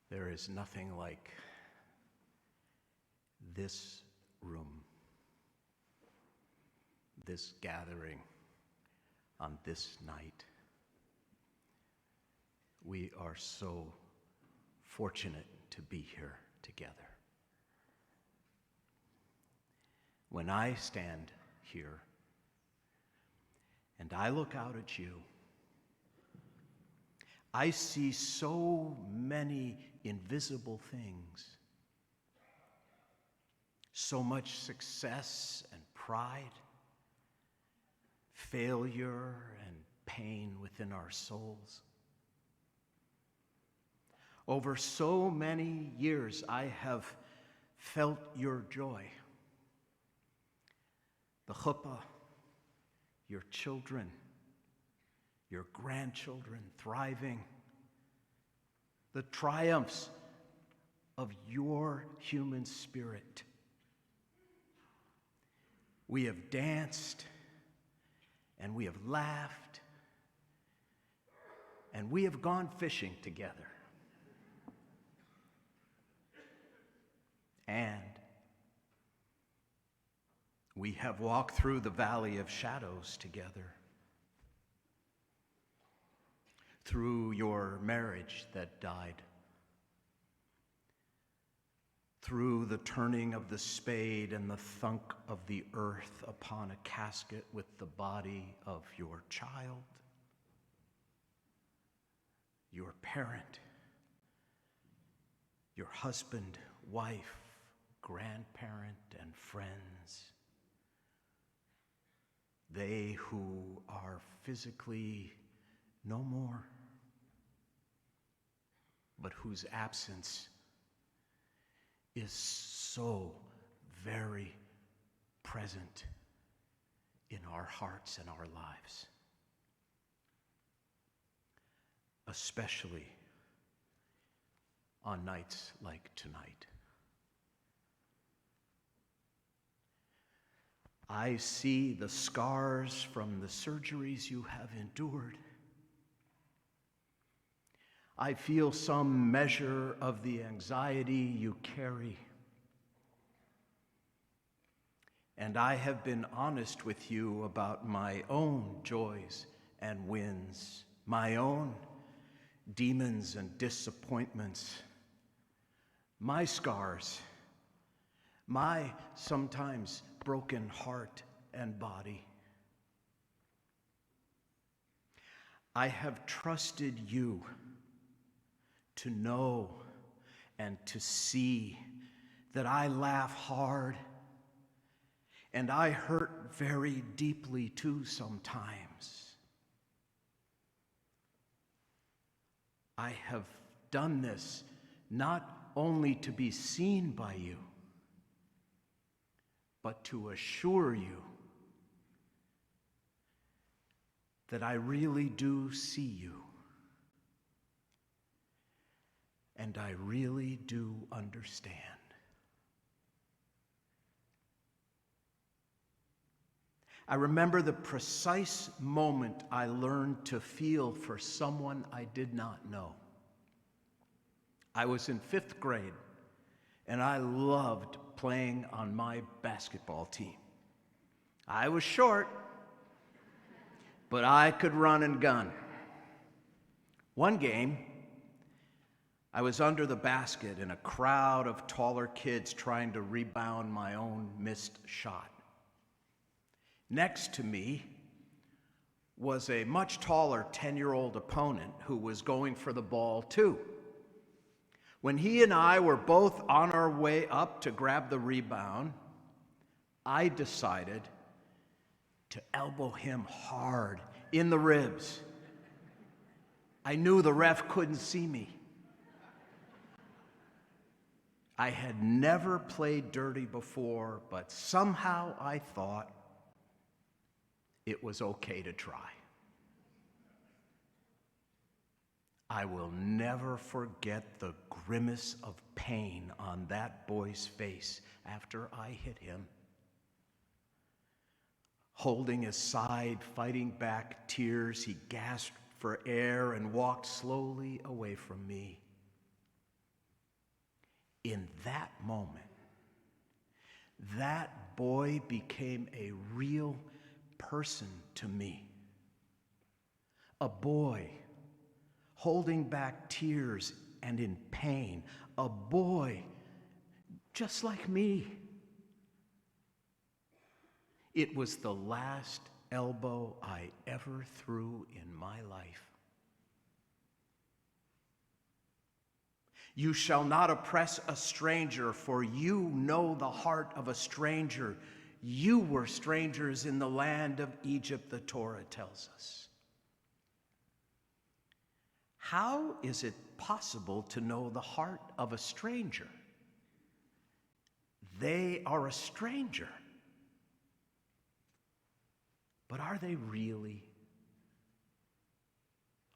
There is nothing like this room, this gathering on this night. We are so fortunate to be here together. When I stand here and I look out at you, I see so many invisible things, so much success and pride, failure and pain within our souls. Over so many years, I have felt your joy. The chuppah, your children, your grandchildren thriving, the triumphs of your human spirit. We have danced, and we have laughed, and we have gone fishing together. And we have walked through the valley of shadows together. Through your marriage that died. Through the turning of the spade and the thunk of the earth upon a casket with the body of your child, your parent, your husband, wife, grandparent, and friends. They who are physically no more, but whose absence is so very present in our hearts and our lives, especially on nights like tonight. I see the scars from the surgeries you have endured. I feel some measure of the anxiety you carry. And I have been honest with you about my own joys and wins, my own demons and disappointments, my scars, my sometimes broken heart and body. I have trusted you to know and to see that I laugh hard and I hurt very deeply too sometimes. I have done this not only to be seen by you, but to assure you that I really do see you. And I really do understand. I remember the precise moment I learned to feel for someone I did not know. I was in 5th grade, and I loved playing on my basketball team. I was short, but I could run and gun. One game, I was under the basket in a crowd of taller kids trying to rebound my own missed shot. Next to me was a much taller 10-year-old opponent who was going for the ball too. When he and I were both on our way up to grab the rebound, I decided to elbow him hard in the ribs. I knew the ref couldn't see me. I had never played dirty before, but somehow I thought it was okay to try. I will never forget the grimace of pain on that boy's face after I hit him. Holding his side, fighting back tears, he gasped for air and walked slowly away from me. in that moment, that boy became a real person to me. A boy holding back tears and in pain. A boy just like me. It was the last elbow I ever threw in my life. You shall not oppress a stranger, for you know the heart of a stranger. You were strangers in the land of Egypt, the Torah tells us. How is it possible to know the heart of a stranger? They are a stranger. But are they really?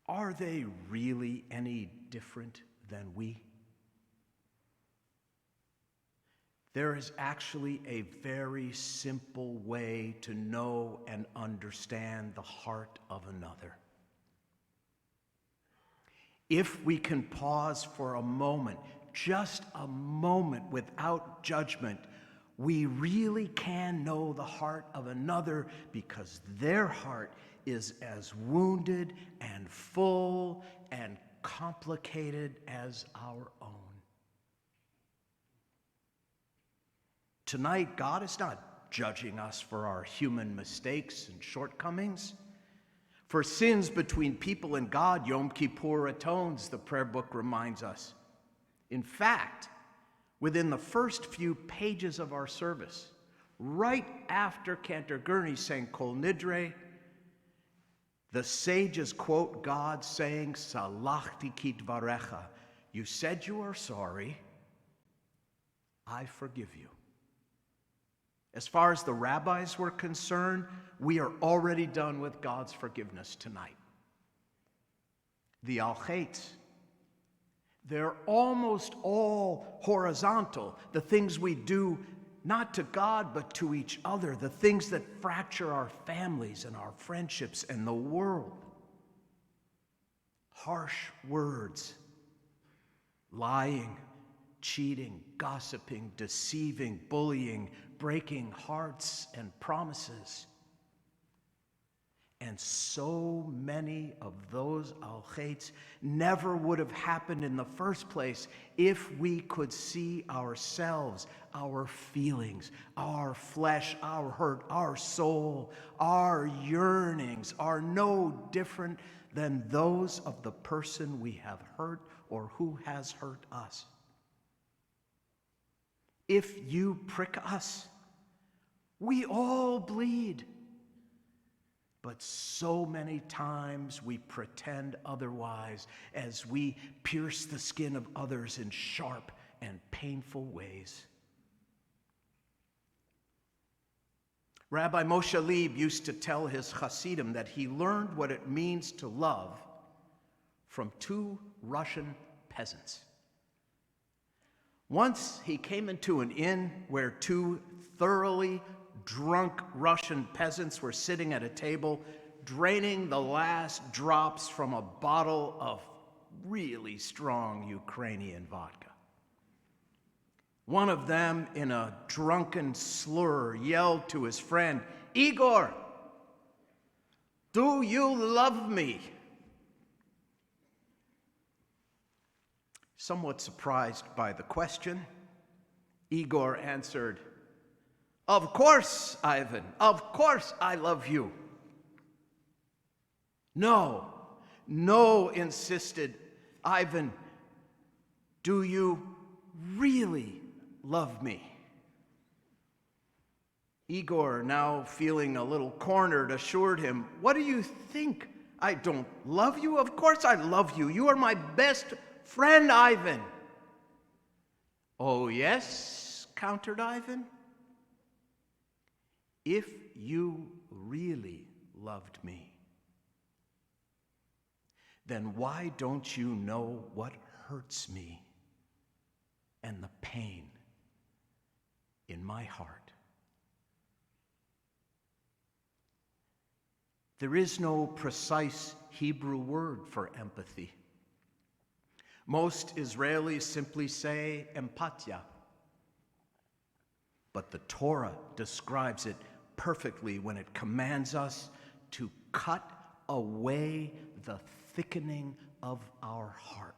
Are they really any different than we? There is actually a very simple way to know and understand the heart of another. If we can pause for a moment, just a moment without judgment, we really can know the heart of another because their heart is as wounded and full and complicated as our own. Tonight, God is not judging us for our human mistakes and shortcomings. For sins between people and God, Yom Kippur atones, the prayer book reminds us. In fact, within the first few pages of our service, right after Cantor Gurney sang Kol Nidrei, the sages quote God saying, Salachti ki dvarecha, you said you are sorry, I forgive you. As far as the rabbis were concerned, we are already done with God's forgiveness tonight. The al-Chetz, they're almost all horizontal. The things we do not to God but to each other, the things that fracture our families and our friendships and the world. Harsh words, lying, cheating, gossiping, deceiving, bullying, breaking hearts and promises. And so many of those al-Chetz never would have happened in the first place if we could see ourselves, our feelings, our flesh, our hurt, our soul, our yearnings are no different than those of the person we have hurt or who has hurt us. If you prick us, we all bleed. But so many times we pretend otherwise as we pierce the skin of others in sharp and painful ways. Rabbi Moshe Leib used to tell his Hasidim that he learned what it means to love from two Russian peasants. Once he came into an inn where two thoroughly drunk Russian peasants were sitting at a table, draining the last drops from a bottle of really strong Ukrainian vodka. One of them, in a drunken slur, yelled to his friend, "Igor, do you love me?" Somewhat surprised by the question, Igor answered, "Of course, Ivan, of course I love you." No, insisted Ivan, "do you really love me?" Igor, now feeling a little cornered, assured him, "What do you think? I don't love you? Of course I love you. You are my best friend, Ivan." "Oh, yes," countered Ivan. "If you really loved me, then why don't you know what hurts me and the pain in my heart?" There is no precise Hebrew word for empathy. Most Israelis simply say empatia. But the Torah describes it perfectly when it commands us to cut away the thickening of our heart.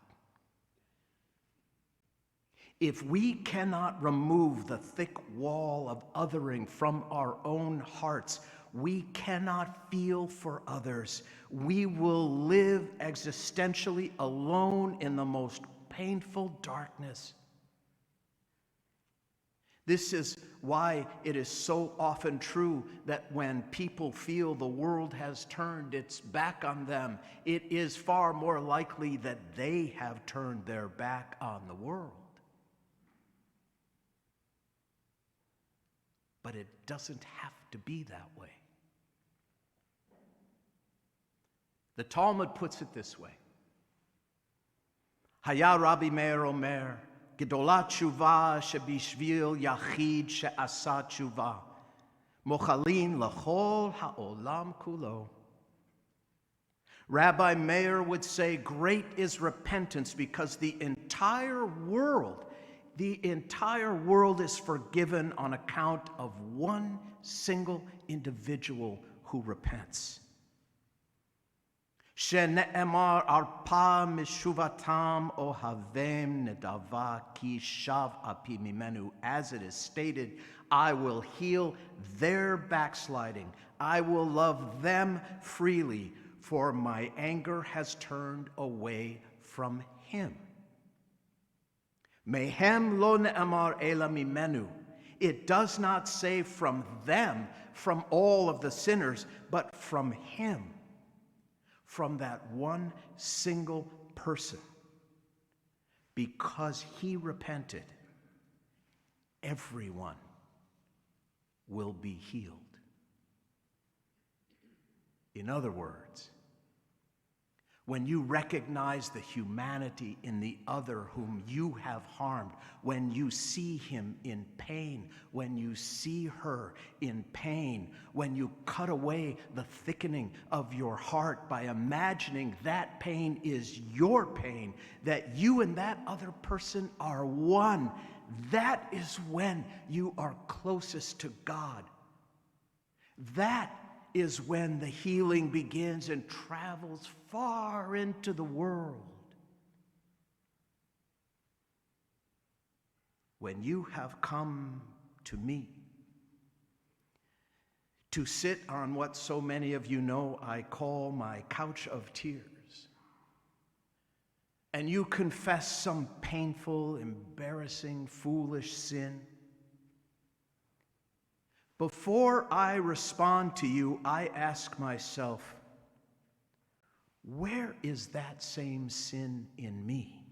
If we cannot remove the thick wall of othering from our own hearts, we cannot feel for others. We will live existentially alone in the most painful darkness. This is why it is so often true that when people feel the world has turned its back on them, it is far more likely that they have turned their back on the world. But it doesn't have to be that way. The Talmud puts it this way. Haya Rabbi Meir Omer, Gedolat tshuva shebishvil yachid she'asa tshuva, mochalin lachol ha'olam kulo. Rabbi Meir would say, great is repentance because the entire world is forgiven on account of one single individual who repents. Shene'emar arpa mishuvatam ohavem nedava ki shav api mimenu. As it is stated, I will heal their backsliding. I will love them freely, for my anger has turned away from him. Mehem lo ne'emar ela mimenu. It does not say from them, from all of the sinners, but from him. From that one single person. Because he repented, everyone will be healed. In other words, when you recognize the humanity in the other whom you have harmed, when you see him in pain, when you see her in pain, when you cut away the thickening of your heart by imagining that pain is your pain, that you and that other person are one, that is when you are closest to God. That is when the healing begins and travels far into the world. When you have come to me to sit on what so many of you know I call my couch of tears, and you confess some painful, embarrassing, foolish sin, before I respond to you, I ask myself, where is that same sin in me?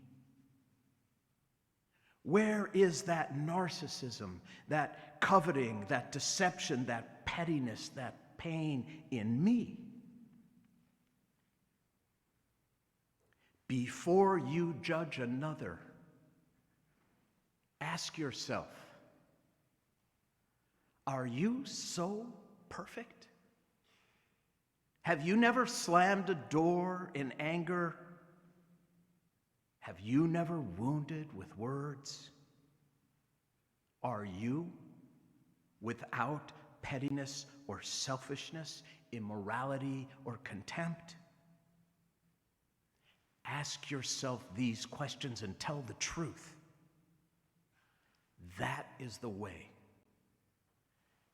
Where is that narcissism, that coveting, that deception, that pettiness, that pain in me? Before you judge another, ask yourself, are you so perfect? Have you never slammed a door in anger? Have you never wounded with words? Are you without pettiness or selfishness, immorality or contempt? Ask yourself these questions and tell the truth. That is the way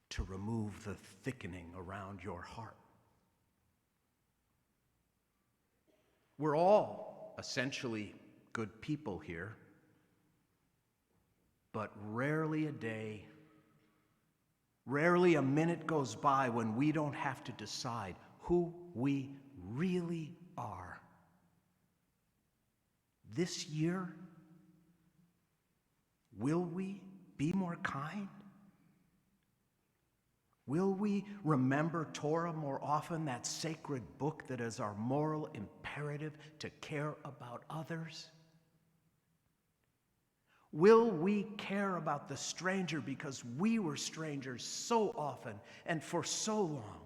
to remove the thickening around your heart. We're all essentially good people here, but rarely a day, rarely a minute goes by when we don't have to decide who we really are. This year, will we be more kind? Will we remember Torah more often, that sacred book that is our moral imperative to care about others? Will we care about the stranger because we were strangers so often and for so long?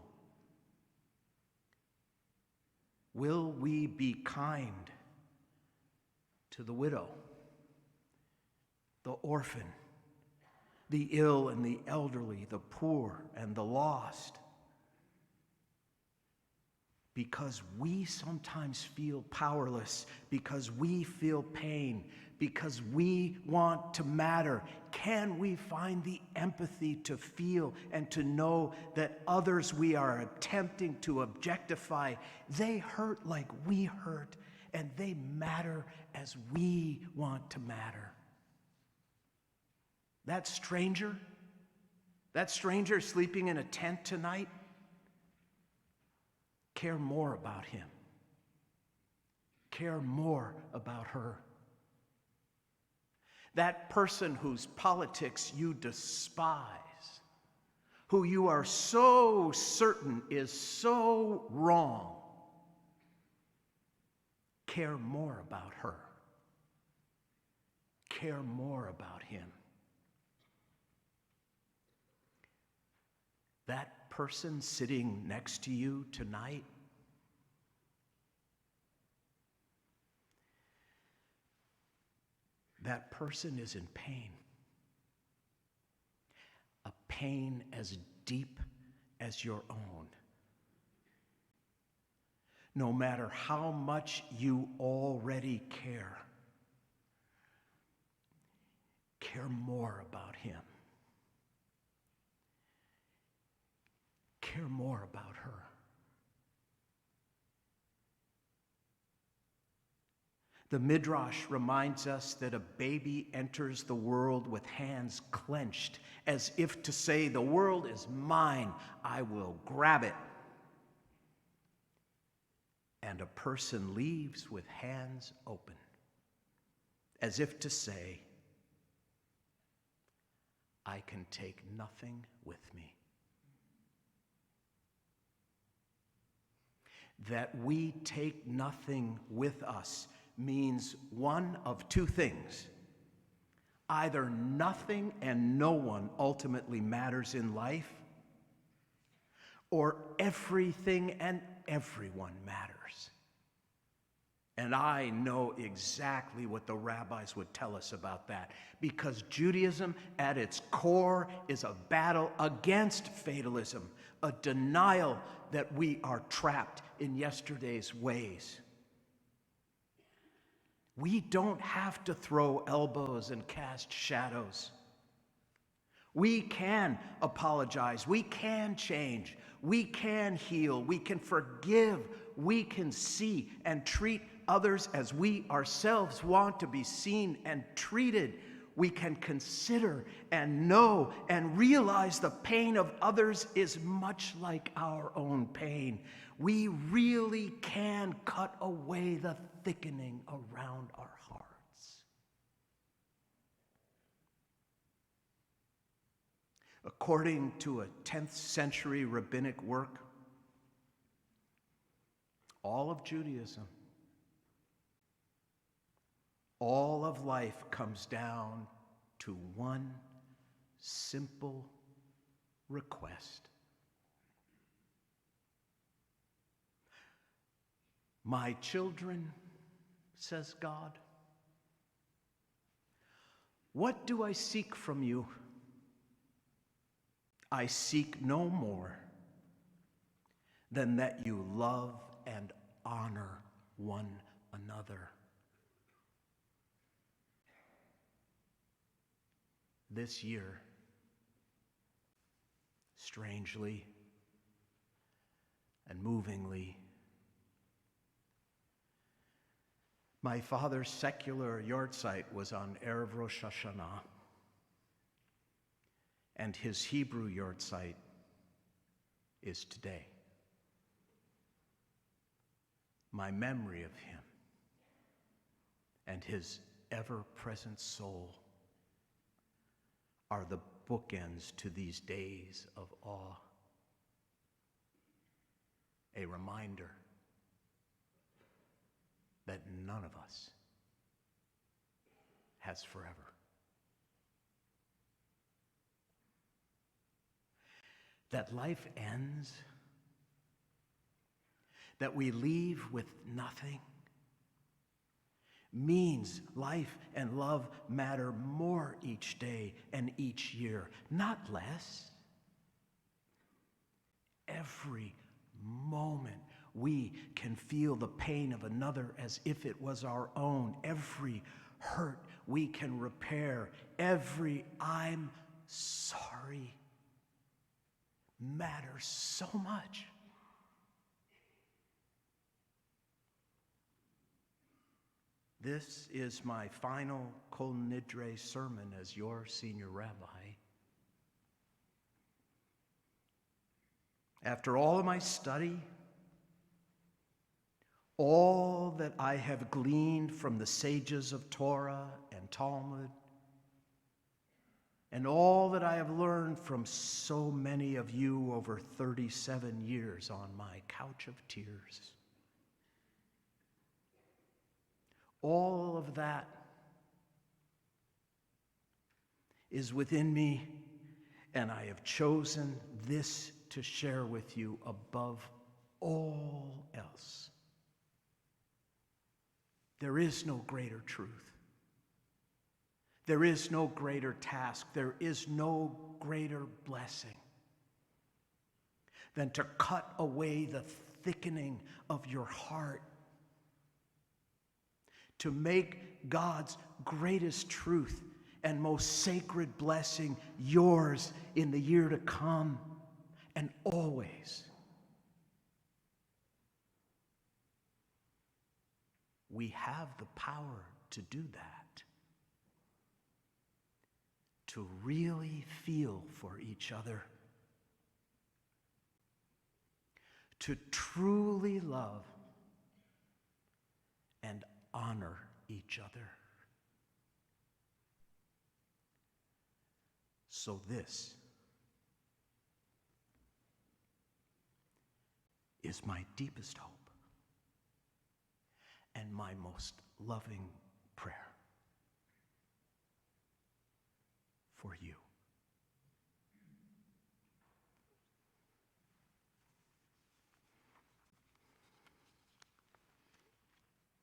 Will we be kind to the widow, the orphan, the ill and the elderly, the poor and the lost. Because we sometimes feel powerless, because we feel pain, because we want to matter, can we find the empathy to feel and to know that others we are attempting to objectify, they hurt like we hurt, and they matter as we want to matter? That stranger sleeping in a tent tonight, care more about him. Care more about her. That person whose politics you despise, who you are so certain is so wrong, care more about her. Care more about him. That person sitting next to you tonight, that person is in pain. A pain as deep as your own. No matter how much you already care more about him. Care more about her. The Midrash reminds us that a baby enters the world with hands clenched, as if to say, the world is mine, I will grab it. And a person leaves with hands open, as if to say, I can take nothing with me. That we take nothing with us means one of two things. Either nothing and no one ultimately matters in life, or everything and everyone matters. And I know exactly what the rabbis would tell us about that, because Judaism at its core is a battle against fatalism, a denial that we are trapped in yesterday's ways. We don't have to throw elbows and cast shadows. We can apologize. We can change. We can heal. We can forgive. We can see and treat others as we ourselves want to be seen and treated. We can consider and know and realize the pain of others is much like our own pain. We really can cut away the thickening around our hearts. According to a 10th century rabbinic work, all of Judaism, all of life comes down to one simple request. My children, says God, what do I seek from you? I seek no more than that you love and honor one another. This year, strangely and movingly, my father's secular yahrzeit was on Erev Rosh Hashanah, and his Hebrew yahrzeit is today. My memory of him and his ever-present soul are the bookends to these days of awe. A reminder that none of us has forever. That life ends, that we leave with nothing, means life and love matter more each day and each year, not less. Every moment we can feel the pain of another as if it was our own. Every hurt we can repair. Every "I'm sorry" matters so much. This is my final Kol Nidrei sermon as your senior rabbi. After all of my study, all that I have gleaned from the sages of Torah and Talmud, and all that I have learned from so many of you over 37 years on my couch of tears, all of that is within me, and I have chosen this to share with you above all else. There is no greater truth. There is no greater task. There is no greater blessing than to cut away the thickening of your heart, to make God's greatest truth and most sacred blessing yours in the year to come and always. We have the power to do that, to really feel for each other, to truly love and honor each other. So this is my deepest hope and my most loving prayer for you.